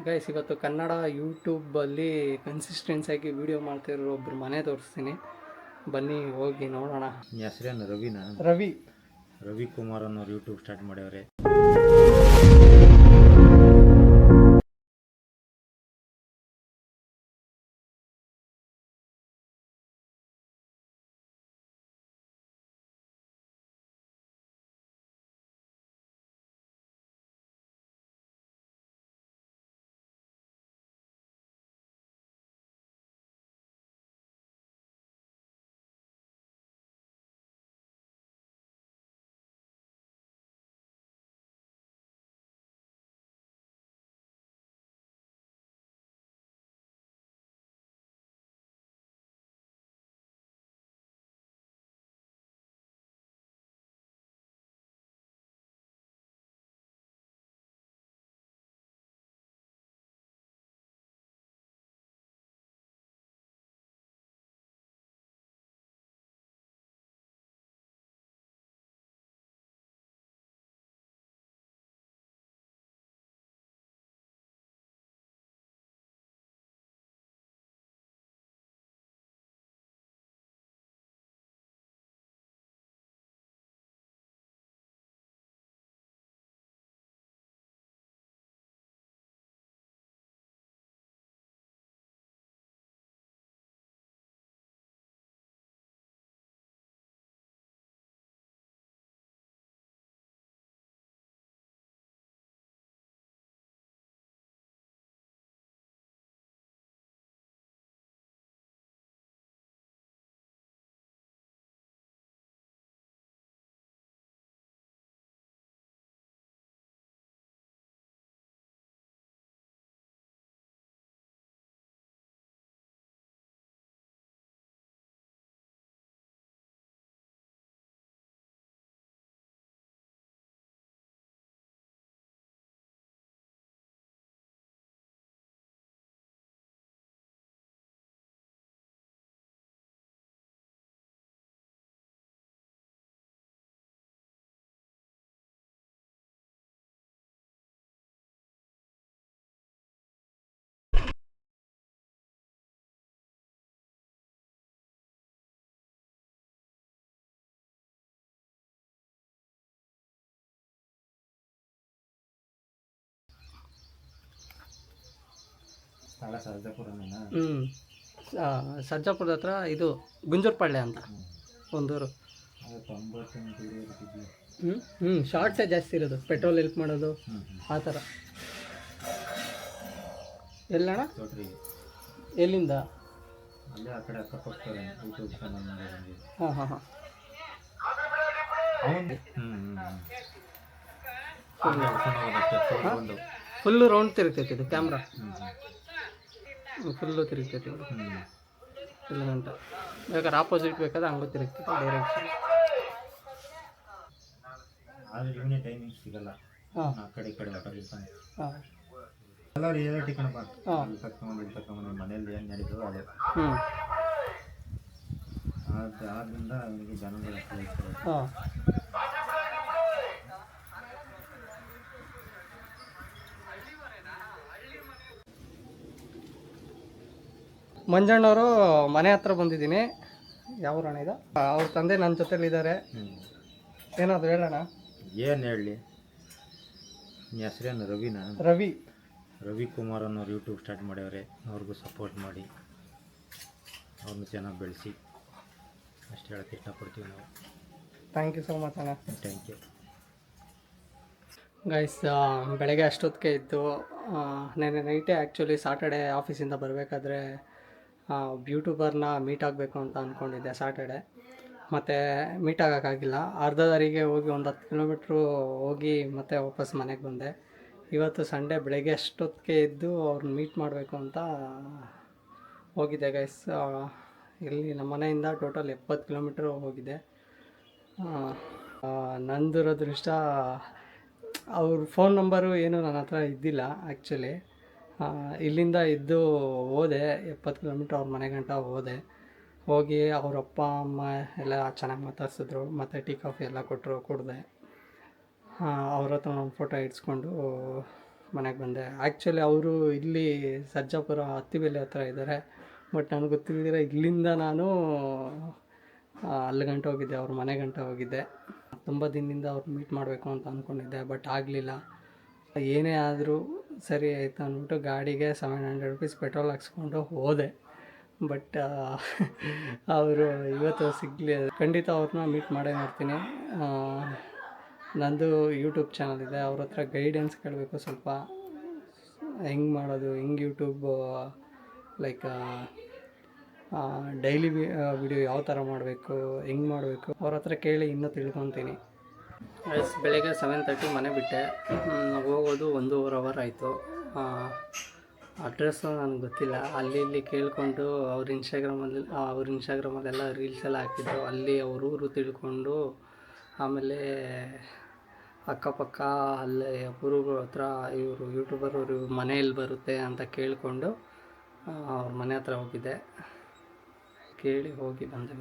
Guys ಇವತ್ತು ಕನ್ನಡ ಯೂಟ್ಯೂಬಲ್ಲಿ ಕನ್ಸಿಸ್ಟೆನ್ಸಿಯಾಗಿ video ಮಾಡ್ತಿರೋ ಒಬ್ರು ಮನೆ ತೋರಿಸ್ತೀನಿ, ಬನ್ನಿ ಹೋಗಿ ನೋಡೋಣ. ನಿಮ್ಮ ಹೆಸರೇನು? ರವಿನಾ? ರವಿ ಕುಮಾರ್ ಅನ್ನೋರು ಯೂಟ್ಯೂಬ್ ಸ್ಟಾರ್ಟ್ ಮಾಡ್ಯವ್ರೆ. ಸ್ಥಳ ಸರ್ಜಾಪುರನೇನಾ? ಸರ್ಜಾಪುರದ ಹತ್ರ ಇದು ಗುಂಜೂರ್ಪಾಳ್ಯ ಅಂತ ಒಂದೂರು. ಶಾರ್ಟ್ಸೇ ಜಾಸ್ತಿ ಇರೋದು, ಪೆಟ್ರೋಲ್ ಹೆಲ್ಪ್ ಮಾಡೋದು ಆ ಥರ. ಎಲ್ಲಣ್ಣ? ಎಲ್ಲಿಂದ? ಅಲ್ಲೇ ಆ ಕಡೆ ಅಕ್ಕಪಕ್ಕ ಯೂಟ್ಯೂಬ್ ಚಾನಲ್. ಹಾಂ ಹಾಂ ಹಾಂ. ಫುಲ್ಲು ರೌಂಡ್ ತಿರುಗ್ತೈತಿ ಇದು ಕ್ಯಾಮ್ರಾ, ಫುಲ್ಲು ತಿರುಗ್ತೈತಿ ಇದು. ಇಲ್ಲ ಗಂಟ ಬೇಕಾದ್ರೆ ಆಪೋಸಿಟ್ ಬೇಕಾದ್ರೆ ಹಂಗೂ ತಿರುಗ್ತೈತಿ ಡೈರೆಕ್ಷನ್. ಆದರೆ ಇವನೇ ಟೈಮಿಂಗ್ ಸಿಗಲ್ಲ. ಹಾಂ ಆ ಕಡೆ ಈ ಕಡೆ ಹೊರಟಿರ್ತಾನೆ. ಹಾಂ ಎಲ್ಲ ರಿಯಾಲಿಟಿ ಕಣಪ್ಪ. ಹಾಂ ಇಲ್ಲಿ ತಗೊಂಡು ಮನೇಲಿ ಏನು ನಡೀತೋ ಅದು. ಆದ್ದರಿಂದ ಅವನಿಗೆ ಜನಗಳು ಹಾಂ. ಮಂಜಣ್ಣವರು ಮನೆ ಹತ್ರ ಬಂದಿದ್ದೀನಿ. ಯಾವ ಅಣ್ಣ ಇದು? ಅವ್ರ ತಂದೆ ನನ್ನ ಜೊತೆಲಿದ್ದಾರೆ. ಏನಾದ್ರು ಹೇಳೋಣ? ಏನು ಹೇಳಲಿ? ನಿಮ್ಮ ಹೆಸರೇನು? ರವಿನಾ? ರವಿ ಕುಮಾರ್ ಅನ್ನೋರು ಯೂಟ್ಯೂಬ್ ಸ್ಟಾರ್ಟ್ ಮಾಡ್ಯವ್ರೆ. ಅವ್ರಿಗೂ ಸಪೋರ್ಟ್ ಮಾಡಿ, ಅವ್ರನ್ನ ಚೆನ್ನಾಗಿ ಬೆಳೆಸಿ ಅಷ್ಟು ಹೇಳಕ್ಕೆ ಇಷ್ಟಪಡ್ತೀವಿ ನಾವು. ಥ್ಯಾಂಕ್ ಯು ಸೋ ಮಚ್ ಅಣ್ಣ. Thank you guys. ಬೆಳಗ್ಗೆ ಅಷ್ಟೊತ್ತಿಗೆ ಇದ್ದು ನೆನ್ನೆ ನೈಟೇ ಆ್ಯಕ್ಚುಲಿ ಸಾಟರ್ಡೆ ಆಫೀಸಿಂದ ಬರಬೇಕಾದ್ರೆ ಯೂಟ್ಯೂಬರ್ನ ಮೀಟ್ ಆಗಬೇಕು ಅಂತ ಅಂದ್ಕೊಂಡಿದ್ದೆ ಸಾಟರ್ಡೆ. ಮತ್ತು ಮೀಟ್ ಆಗೋಕ್ಕಾಗಿಲ್ಲ. ಅರ್ಧ ದಾರಿಗೆ ಹೋಗಿ ಒಂದು 10 ಕಿಲೋಮೀಟ್ರು ಹೋಗಿ ಮತ್ತೆ ವಾಪಸ್ ಮನೆಗೆ ಬಂದೆ. ಇವತ್ತು ಸಂಡೇ ಬೆಳಗ್ಗೆ ಅಷ್ಟೊತ್ತಿಗೆ ಇದ್ದು ಅವ್ರನ್ನ ಮೀಟ್ ಮಾಡಬೇಕು ಅಂತ ಹೋಗಿದ್ದೆ ಗೈಸ್. ಇಲ್ಲಿ ನಮ್ಮ ಮನೆಯಿಂದ ಟೋಟಲ್ 70 ಕಿಲೋಮೀಟ್ರ್ ಹೋಗಿದ್ದೆ. ನಂದಿರೋದೃಷ್ಟ ಅವ್ರ ಫೋನ್ ನಂಬರು ಏನು ನನ್ನ ಹತ್ರ ಇದ್ದಿಲ್ಲ ಆ್ಯಕ್ಚುಲಿ. ಇಲ್ಲಿಂದ ಇದ್ದು ಹೋದೆ 70 ಕಿಲೋಮೀಟ್ರ್ ಅವ್ರ ಮನೆ ಗಂಟ ಹೋದೆ. ಹೋಗಿ ಅವ್ರ ಅಪ್ಪ ಅಮ್ಮ ಎಲ್ಲ ಚೆನ್ನಾಗಿ ಮಾತಾಡ್ಸಿದ್ರು, ಮತ್ತು ಟೀ ಕಾಫಿ ಎಲ್ಲ ಕೊಟ್ಟರು, ಕುಡಿದೆ. ಅವ್ರ ಹತ್ರ ಒಂದು ಫೋಟೋ ಇಡ್ಸ್ಕೊಂಡು ಮನೆಗೆ ಬಂದೆ. ಆ್ಯಕ್ಚುಲಿ ಅವರು ಇಲ್ಲಿ ಸರ್ಜಾಪುರ ಹತ್ತಿಬೆಲೆ ಹತ್ರ ಇದ್ದಾರೆ. ಬಟ್ ನನಗೆ ಗೊತ್ತಿಲ್ಲದಿರ ಇಲ್ಲಿಂದ ನಾನು ಅಲ್ಲಿ ಗಂಟೆ ಹೋಗಿದ್ದೆ, ಅವ್ರ ಮನೆ ಗಂಟೆ ಹೋಗಿದ್ದೆ. ತುಂಬ ದಿನದಿಂದ ಅವ್ರು ಮೀಟ್ ಮಾಡಬೇಕು ಅಂತ ಅಂದ್ಕೊಂಡಿದ್ದೆ, ಬಟ್ ಆಗಲಿಲ್ಲ. ಏನೇ ಆದರೂ ಸರಿ ಆಯಿತು ಅಂದ್ಬಿಟ್ಟು ಗಾಡಿಗೆ 700 ರುಪೀಸ್ ಪೆಟ್ರೋಲ್ ಹಾಕ್ಸ್ಕೊಂಡು ಹೋದೆ. ಬಟ್ ಅವರು ಇವತ್ತು ಸಿಗಲಿ, ಖಂಡಿತ ಅವ್ರನ್ನ ಮೀಟ್ ಮಾಡೇ ಮಾಡ್ತೀನಿ. ನಂದು ಯೂಟ್ಯೂಬ್ ಚಾನಲ್ ಇದೆ, ಅವ್ರ ಹತ್ರ ಗೈಡೆನ್ಸ್ ಕೇಳಬೇಕು ಸ್ವಲ್ಪ. ಹೆಂಗೆ ಮಾಡೋದು, ಹೆಂಗೆ ಯೂಟ್ಯೂಬ್ ಲೈಕ್ ಡೈಲಿ ವಿಡಿಯೋ ಯಾವ ಥರ ಮಾಡಬೇಕು, ಹೆಂಗೆ ಮಾಡಬೇಕು, ಅವ್ರ ಹತ್ರ ಕೇಳಿ ಇನ್ನೂ ತಿಳ್ಕೊತೀನಿ. ಬೆಳಗ್ಗೆ 7:30 ಮನೆ ಬಿಟ್ಟೆ. ಹೋಗೋದು 1.5 ಅವರ್ ಆಯಿತು. ಅಡ್ರೆಸ್ಸು ನನಗೆ ಗೊತ್ತಿಲ್ಲ. ಅಲ್ಲಿ ಇಲ್ಲಿ ಕೇಳಿಕೊಂಡು ಅವ್ರ ಇನ್ಸ್ಟಾಗ್ರಾಮಲ್ಲೆಲ್ಲ ರೀಲ್ಸ್ ಎಲ್ಲ ಹಾಕಿದ್ರು. ಅಲ್ಲಿ ಅವ್ರ ಊರು ತಿಳ್ಕೊಂಡು ಆಮೇಲೆ ಅಕ್ಕಪಕ್ಕ ಅಲ್ಲೇ ಊರುಗಳ ಹತ್ರ ಇವರು ಯೂಟ್ಯೂಬರ್ ಅವರು ಮನೆಯಲ್ಲಿ ಬರುತ್ತೆ ಅಂತ ಕೇಳಿಕೊಂಡು ಅವ್ರ ಮನೆ ಹತ್ರ ಹೋಗಿದ್ದೆ. ಕೇಳಿ ಹೋಗಿ ಬಂದೆ.